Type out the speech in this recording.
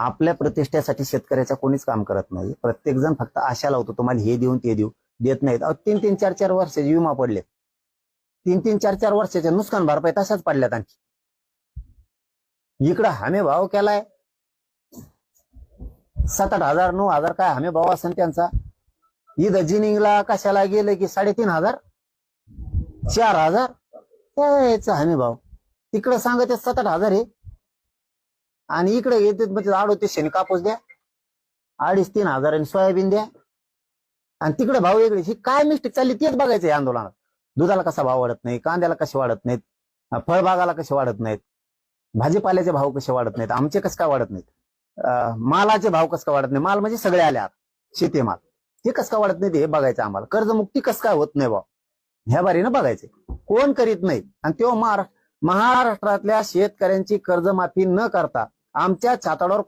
आपल्या प्रतिष्ठेसाठी शेतकऱ्याचा कोणीच काम करत नाही. प्रत्येक जण फक्त आशा लावतो तुम्हाला हे देऊन ते देऊ, देत नाहीत. 3-3, 4-4 वर्षाचे विमा पडले, 3-3, 4-4 वर्षाचे नुकसान भरपाई तशाच पडल्यात. आणखी इकडं हमी भाव केलाय 7-8 हजार 9 हजार काय हमी भाव असेल त्यांचा. इथं जिनिंगला कशाला गेलं की 3,500 4,000 त्याचा हमी भाव. तिकडं सांगत 7-8 हजार आहे आणि इकडे येते म्हणजे 3800 कापूस द्या, 2,500-3 हजारांनी सोयाबीन द्या आणि तिकडे भाव वेगळे. ही काय मिस्टेक चालली तेच बघायचं या आंदोलनात. दुधाला कसा भाव वाढत नाही, कांद्याला कसे वाढत नाहीत, फळबागाला कसे वाढत नाहीत, भाजीपाल्याचे भाव कसे वाढत नाहीत, आमचे कसं काय वाढत नाहीत, मालाचे भाव कसं काय वाढत नाही. माल म्हणजे सगळे आले शेती माल, हे कसं काय वाढत नाही हे बघायचं आम्हाला. कर्जमुक्ती कसं काय होत नाही भाऊ ह्या बारीनं बघायचे. कोण करीत नाही. आणि तेव्हा महाराष्ट्रातल्या शेतकऱ्यांची कर्जमाफी न करता आमच्या छाताडावर